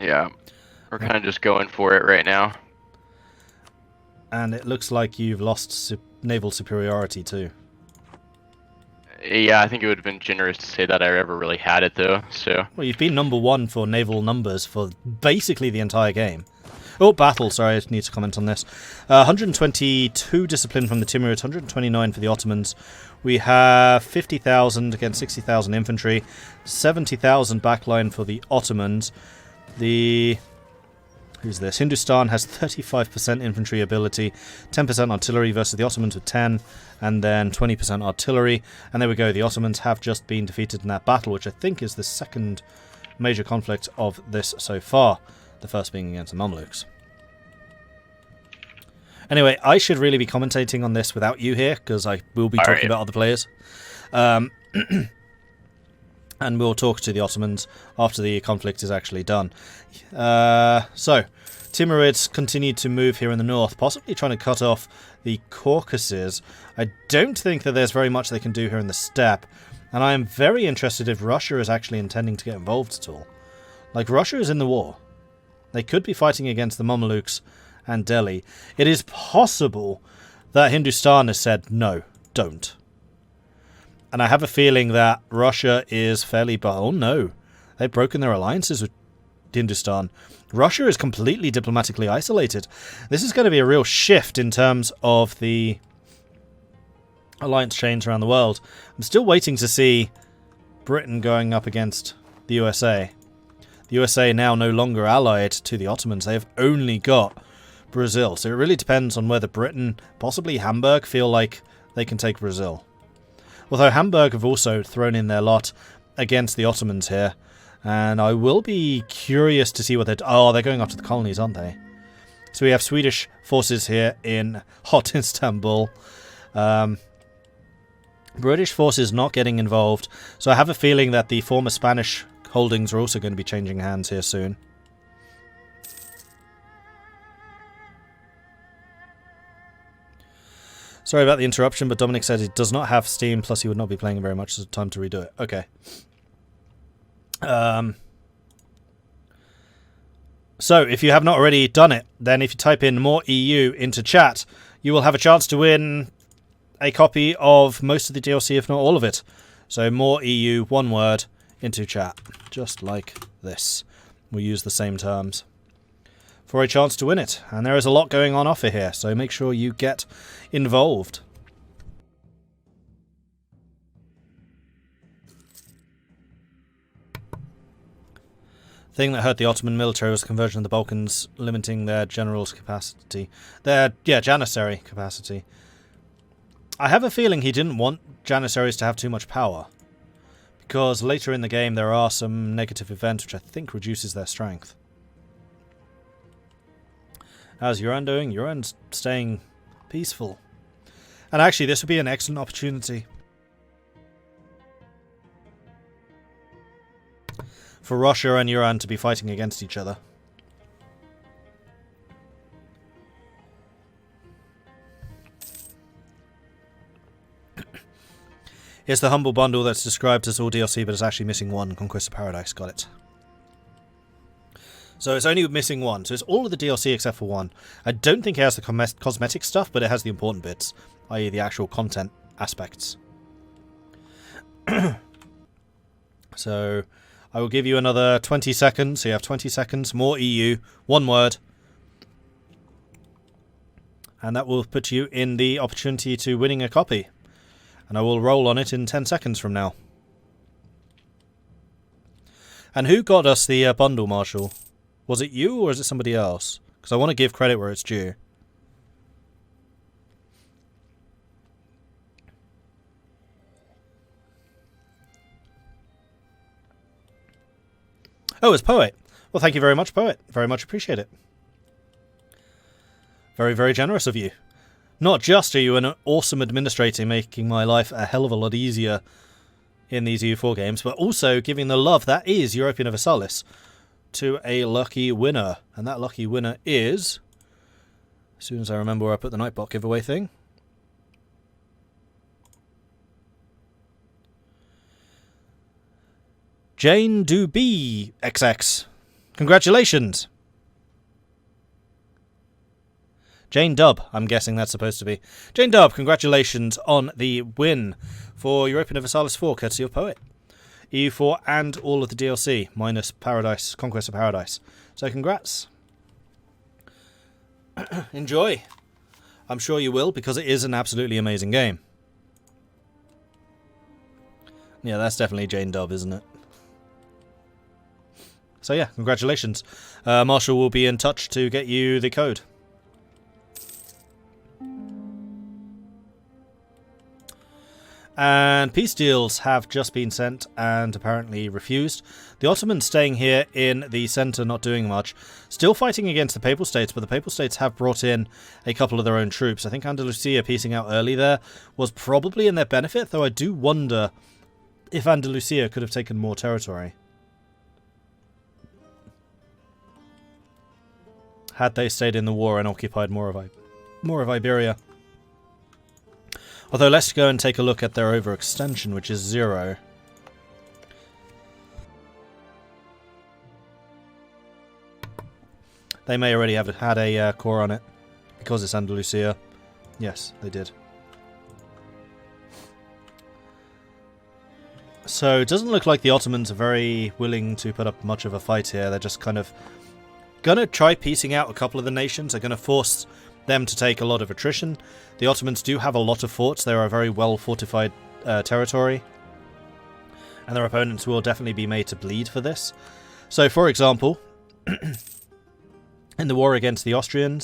Yeah, we're kind of just going for it right now. And it looks like you've lost naval superiority too. Yeah, I think it would have been generous to say that I ever really had it, though, so... Well, you've been number 1 for naval numbers for basically the entire game. Oh, battle, sorry, I need to comment on this. 122 discipline from the Timurids, 129 for the Ottomans. We have 50,000 against 60,000 infantry, 70,000 backline for the Ottomans. Who's this? Hindustan has 35% infantry ability, 10% artillery versus the Ottomans with 10, and then 20% artillery. And there we go, the Ottomans have just been defeated in that battle, which I think is the second major conflict of this so far. The first being against the Mamluks. Anyway, I should really be commentating on this without you here, because I will be talking about other players. And we'll talk to the Ottomans after the conflict is actually done. So, Timurids continue to move here in the north, possibly trying to cut off the Caucasus. I don't think that there's very much they can do here in the steppe, and I am very interested if Russia is actually intending to get involved at all. Like, Russia is in the war. They could be fighting against the Mamelukes and Delhi. It is possible that Hindustan has said, no, don't. And I have a feeling that Russia is fairly... Oh, no. They've broken their alliances with Hindustan. Russia is completely diplomatically isolated. This is going to be a real shift in terms of the alliance chains around the world. I'm still waiting to see Britain going up against the USA. The USA now no longer allied to the Ottomans. They have only got Brazil. So it really depends on whether Britain, possibly Hamburg, feel like they can take Brazil. Although Hamburg have also thrown in their lot against the Ottomans here. And I will be curious to see what they're... Oh, they're going after the colonies, aren't they? So we have Swedish forces here in hot Istanbul. British forces not getting involved. So I have a feeling that the former Spanish holdings are also going to be changing hands here soon. Sorry about the interruption, but Dominic said it does not have Steam, plus he would not be playing very much, so time to redo it. Okay. So, if you have not already done it, then if you type in more EU into chat, you will have a chance to win a copy of most of the DLC, if not all of it. So, more EU, one word, into chat. Just like this. We'll use the same terms for a chance to win it. And there is a lot going on offer here, so make sure you get involved. Thing that hurt the Ottoman military was the conversion of the Balkans, limiting their generals' capacity. Their, janissary capacity. I have a feeling he didn't want janissaries to have too much power, because later in the game there are some negative events which I think reduces their strength. How's Uran doing? Uran's staying peaceful. And actually, this would be an excellent opportunity for Russia and Uran to be fighting against each other. It's the Humble Bundle that's described as all DLC, but it's actually missing one. Conquest of Paradise, got it. So it's only missing one. So it's all of the DLC except for one. I don't think it has the cosmetic stuff, but it has the important bits, i.e. the actual content aspects. So I will give you another 20 seconds. So you have 20 seconds. More EU. One word. And that will put you in the opportunity to winning a copy. And I will roll on it in 10 seconds from now. And who got us the bundle, Marshall? Was it you or is it somebody else? Because I want to give credit where it's due. Oh, it's Poet. Well, thank you very much, Poet. Very much appreciate it. Very, very generous of you. Not just are you an awesome administrator making my life a hell of a lot easier in these EU4 games, but also giving the love that is Europa Universalis to a lucky winner. And that lucky winner is... As soon as I remember where I put the Nightbot giveaway thing. Jane Doobie XX. Congratulations! Jane Dubb, I'm guessing that's supposed to be. Jane Dubb, congratulations on the win for Europa Universalis IV, courtesy of Poet. EU4 and all of the DLC, minus Paradise, Conquest of Paradise. So congrats. Enjoy. I'm sure you will, because it is an absolutely amazing game. Yeah, that's definitely Jane Dubb, isn't it? So yeah, congratulations. Marshall will be in touch to get you the code. And peace deals have just been sent and apparently refused. The Ottomans staying here in the centre, not doing much. Still fighting against the Papal States, but the Papal States have brought in a couple of their own troops. I think Andalusia piecing out early there was probably in their benefit, though I do wonder if Andalusia could have taken more territory had they stayed in the war and occupied more of Iberia. Although, let's go and take a look at their overextension, which is 0. They may already have had a core on it, because it's Andalusia. Yes, they did. So, it doesn't look like the Ottomans are very willing to put up much of a fight here. They're just kind of going to try piecing out a couple of the nations. They're going to force them to take a lot of attrition. The Ottomans do have a lot of forts. They are a very well fortified territory, and their opponents will definitely be made to bleed for this. So, for example, in the war against the Austrian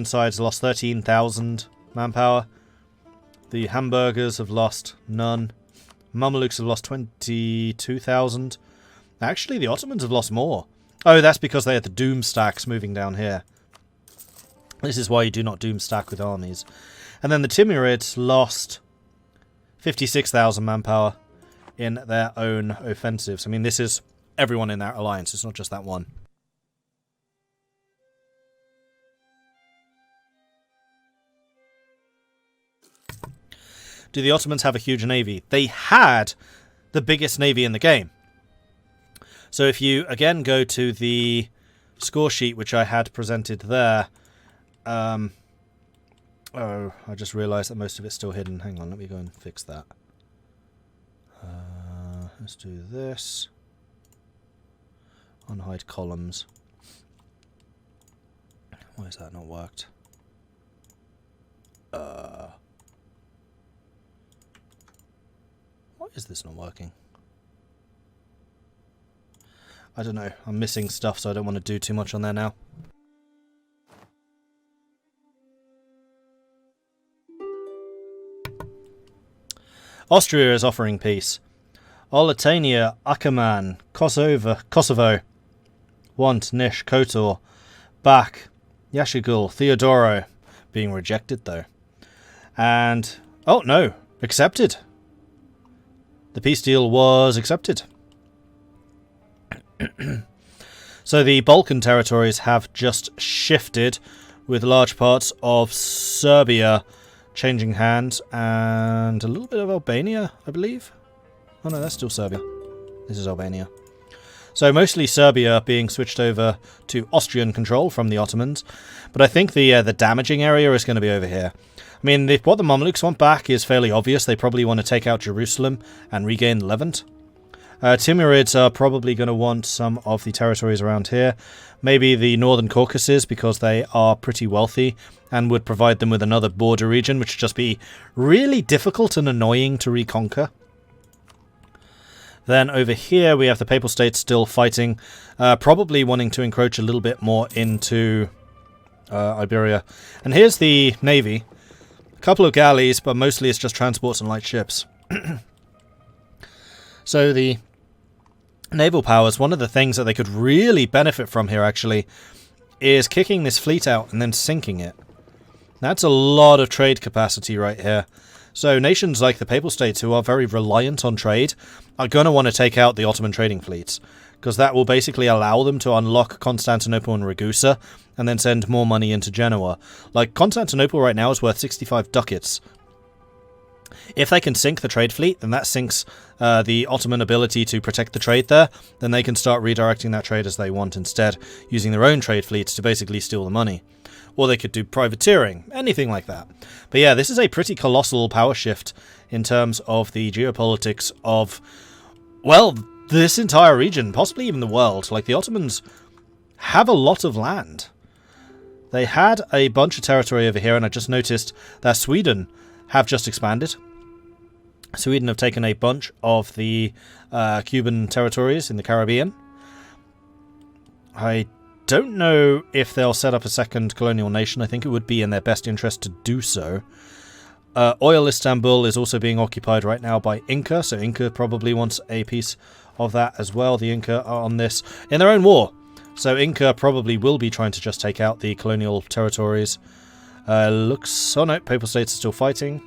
sides lost 13,000 manpower. The Hamburgers have lost none. Mamelukes have lost 22,000. Actually, the Ottomans have lost more. Oh, that's because they had the doom stacks moving down here. This is why you do not doom stack with armies. And then the Timurids lost 56,000 manpower in their own offensives. I mean, this is everyone in that alliance. It's not just that one. Do the Ottomans have a huge navy? They had the biggest navy in the game. So if you, again, go to the score sheet, which I had presented there... oh, I just realised that most of it's still hidden. Hang on, let me go and fix that. Let's do this. Unhide columns. Why has that not worked? Why is this not working? I don't know. I'm missing stuff, so I don't want to do too much on there now. Austria is offering peace. Olatania, Ackermann, Kosovo, Want, Nish, Kotor, Bak, Yashigul, Theodoro. Being rejected, though. And... oh, no. Accepted. The peace deal was accepted. So the Balkan territories have just shifted, with large parts of Serbia changing hands, and a little bit of Albania, I believe. Oh no, that's still Serbia. This is Albania. So mostly Serbia being switched over to Austrian control from the Ottomans, but I think the damaging area is going to be over here. I mean, what the Mamluks want back is fairly obvious. They probably want to take out Jerusalem and regain Levant. Timurids are probably going to want some of the territories around here. Maybe the northern Caucasus, because they are pretty wealthy and would provide them with another border region, which would just be really difficult and annoying to reconquer. Then over here we have the Papal States still fighting, probably wanting to encroach a little bit more into Iberia. And here's the navy. A couple of galleys, but mostly it's just transports and light ships. So the naval powers, one of the things that they could really benefit from here, actually, is kicking this fleet out and then sinking it. That's a lot of trade capacity right here. So nations like the Papal States, who are very reliant on trade, are going to want to take out the Ottoman trading fleets, because that will basically allow them to unlock Constantinople and Ragusa, and then send more money into Genoa. Like, Constantinople right now is worth 65 ducats. If they can sink the trade fleet, then that sinks the Ottoman ability to protect the trade there. Then they can start redirecting that trade as they want instead, using their own trade fleets to basically steal the money. Or they could do privateering, anything like that. But yeah, this is a pretty colossal power shift in terms of the geopolitics of, well, this entire region, possibly even the world. Like, the Ottomans have a lot of land. They had a bunch of territory over here, and I just noticed that Sweden have just expanded. Sweden have taken a bunch of the Cuban territories in the Caribbean. I don't know if they'll set up a second colonial nation. I think it would be in their best interest to do so. Oil Istanbul is also being occupied right now by Inca, so Inca probably wants a piece of that as well. The Inca are on this in their own war, so Inca probably will be trying to just take out the colonial territories. Oh no, Papal States are still fighting.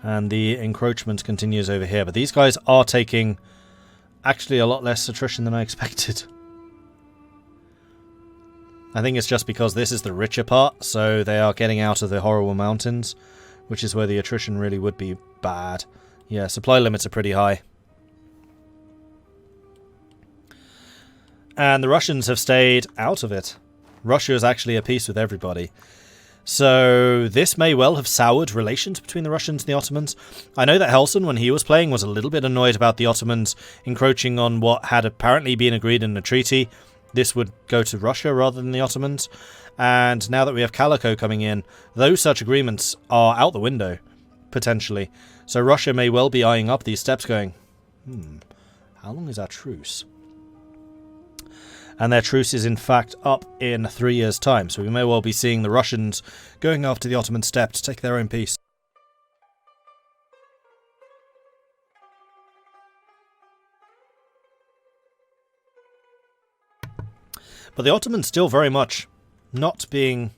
And the encroachment continues over here. But these guys are taking actually a lot less attrition than I expected. I think it's just because this is the richer part, so they are getting out of the horrible mountains, which is where the attrition really would be bad. Yeah, supply limits are pretty high. And the Russians have stayed out of it. Russia is actually at peace with everybody. So this may well have soured relations between the Russians and the Ottomans. I know that Helson, when he was playing, was a little bit annoyed about the Ottomans encroaching on what had apparently been agreed in a treaty. This would go to Russia rather than the Ottomans. And now that we have Calico coming in, those such agreements are out the window, potentially. So Russia may well be eyeing up these steps going, how long is our truce? And their truce is in fact up in 3 years' time, so we may well be seeing the Russians going after the Ottoman steppe to take their own peace. But the Ottomans still very much not being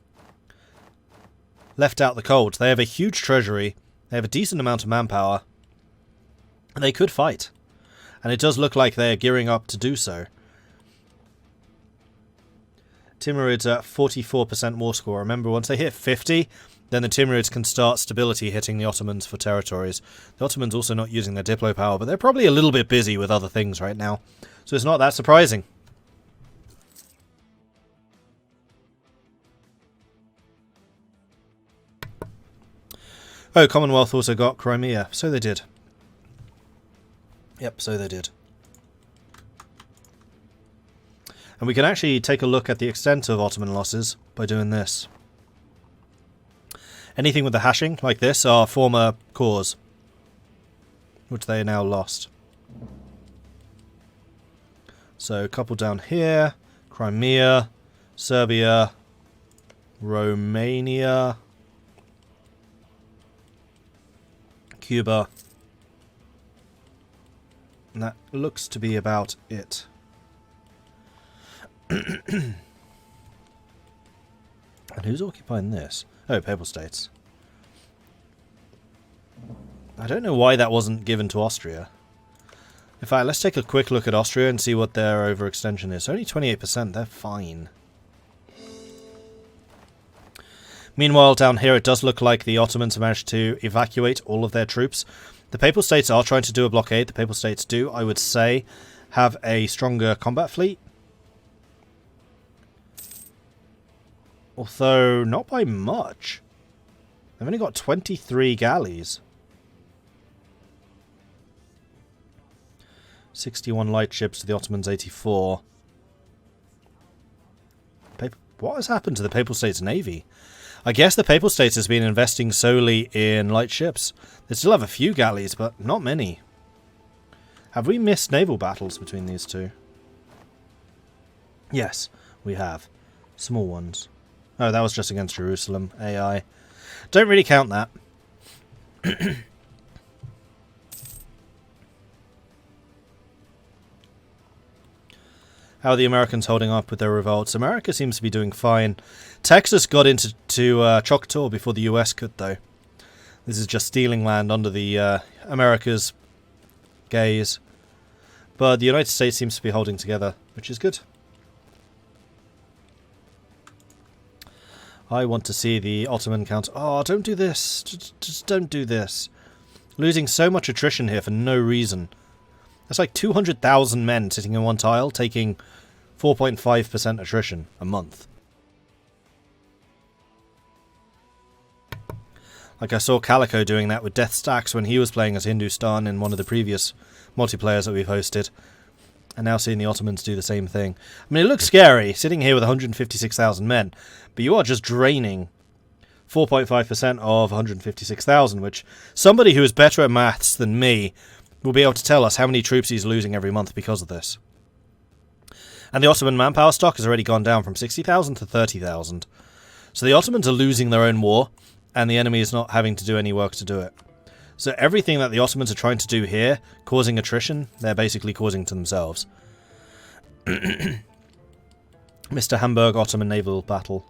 left out in the cold. They have a huge treasury, they have a decent amount of manpower, and they could fight. And it does look like they are gearing up to do so. Timurids at 44% war score. Remember, once they hit 50, then the Timurids can start stability hitting the Ottomans for territories. The Ottomans also not using their Diplo power, but they're probably a little bit busy with other things right now. So it's not that surprising. Oh, Commonwealth also got Crimea. So they did. Yep, so they did. And we can actually take a look at the extent of Ottoman losses by doing this. Anything with the hashing, like this, are former cores, which they now lost. So a couple down here, Crimea, Serbia, Romania, Cuba. And that looks to be about it. And who's occupying this? Oh, Papal States. I don't know why that wasn't given to Austria. In fact, let's take a quick look at Austria and see what their overextension is. Only 28%, they're fine. Meanwhile, down here it does look like the Ottomans have managed to evacuate all of their troops. The Papal States are trying to do a blockade. The Papal States do, I would say, have a stronger combat fleet. Although, not by much. They've only got 23 galleys. 61 light ships to the Ottomans' 84. What has happened to the Papal States Navy? I guess the Papal States has been investing solely in light ships. They still have a few galleys, but not many. Have we missed naval battles between these two? Yes, we have. Small ones. Oh, that was just against Jerusalem. AI. Don't really count that. How are the Americans holding up with their revolts? America seems to be doing fine. Texas got into Choctaw before the US could, though. This is just stealing land under the America's gaze. But the United States seems to be holding together, which is good. I want to see the Ottoman count. Oh, don't do this. Just don't do this. Losing so much attrition here for no reason. That's like 200,000 men sitting in one tile, taking 4.5% attrition a month. Like I saw Calico doing that with Death Stacks when he was playing as Hindustan in one of the previous multiplayers that we've hosted. And now seeing the Ottomans do the same thing. I mean, it looks scary, sitting here with 156,000 men, but you are just draining 4.5% of 156,000, which somebody who is better at maths than me will be able to tell us how many troops he's losing every month because of this. And the Ottoman manpower stock has already gone down from 60,000 to 30,000. So the Ottomans are losing their own war, and the enemy is not having to do any work to do it. So everything that the Ottomans are trying to do here, causing attrition, they're basically causing to themselves. Mr. Hamburg Ottoman naval battle.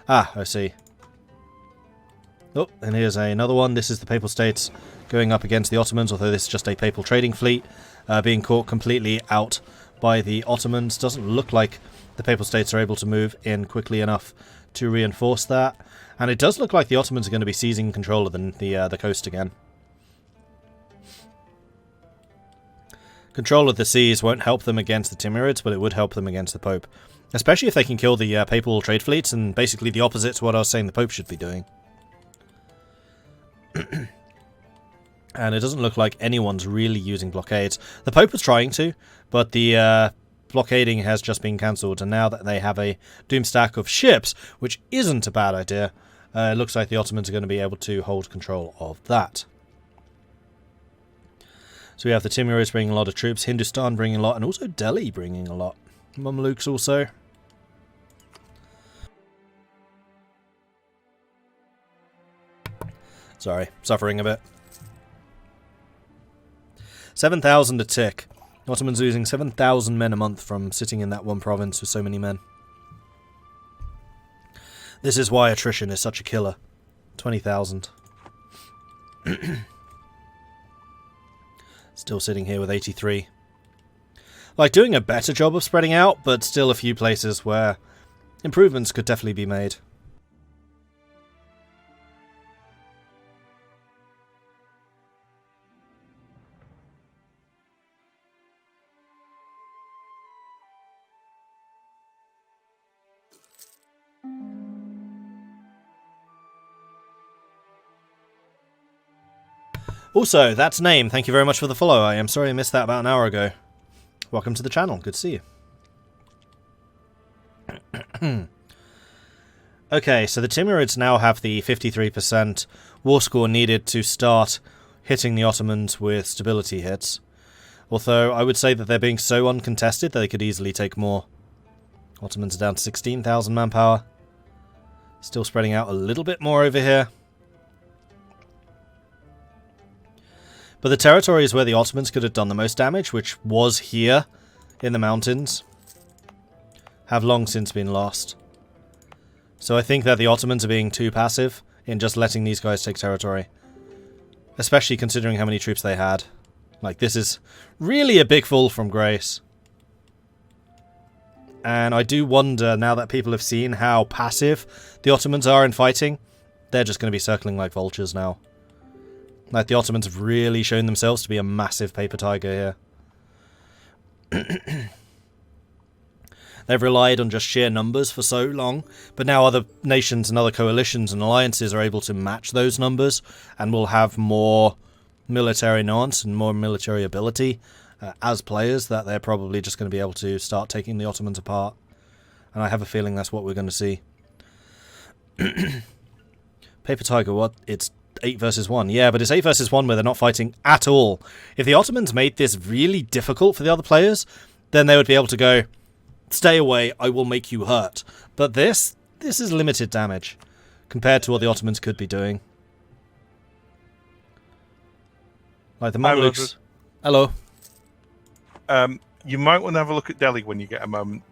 Ah, I see. Oh, and here's another one. This is the Papal States going up against the Ottomans, although this is just a Papal trading fleet being caught completely out by the Ottomans. Doesn't look like the Papal States are able to move in quickly enough to reinforce that. And it does look like the Ottomans are going to be seizing control of the coast again. Control of the seas won't help them against the Timurids, but it would help them against the Pope. Especially if they can kill the Papal trade fleets, and basically the opposite to what I was saying the Pope should be doing. And it doesn't look like anyone's really using blockades. The Pope was trying to, but the blockading has just been cancelled, and now that they have a doomstack of ships, which isn't a bad idea, it looks like the Ottomans are going to be able to hold control of that. So we have the Timurids bringing a lot of troops, Hindustan bringing a lot, and also Delhi bringing a lot. Mamluks also. Sorry, suffering a bit. 7,000 a tick. Ottomans losing 7,000 men a month from sitting in that one province with so many men. This is why attrition is such a killer. 20,000. Still sitting here with 83. Like, doing a better job of spreading out, but still a few places where improvements could definitely be made. Also, that's Name. Thank you very much for the follow. I am sorry I missed that about an hour ago. Welcome to the channel. Good to see you. Okay, so the Timurids now have the 53% war score needed to start hitting the Ottomans with stability hits. Although, I would say that they're being so uncontested that they could easily take more. Ottomans are down to 16,000 manpower. Still spreading out a little bit more over here. But the territories where the Ottomans could have done the most damage, which was here in the mountains, have long since been lost. So I think that the Ottomans are being too passive in just letting these guys take territory. Especially considering how many troops they had. Like, this is really a big fall from grace. And I do wonder, now that people have seen how passive the Ottomans are in fighting, they're just going to be circling like vultures now. Like, the Ottomans have really shown themselves to be a massive paper tiger here. They've relied on just sheer numbers for so long, but now other nations and other coalitions and alliances are able to match those numbers and will have more military nuance and more military ability as players, that they're probably just going to be able to start taking the Ottomans apart. And I have a feeling that's what we're going to see. Paper tiger, what? It's 8 versus 1. Yeah, but it's 8 versus 1 where they're not fighting at all. If the Ottomans made this really difficult for the other players, then they would be able to go, stay away, I will make you hurt. But this is limited damage compared to what the Ottomans could be doing. Like the Mamluks. Hello. You might want to have a look at Delhi when you get a moment.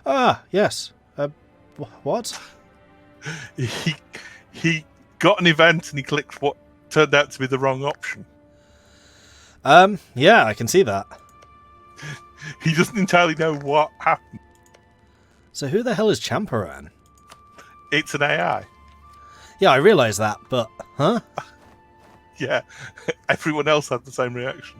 Ah, yes. What? He got an event and he clicked what turned out to be the wrong option. Yeah, I can see that. He doesn't entirely know what happened. So who the hell is Champaran? It's an AI. Yeah, I realise that, but huh? Yeah, everyone else had the same reaction.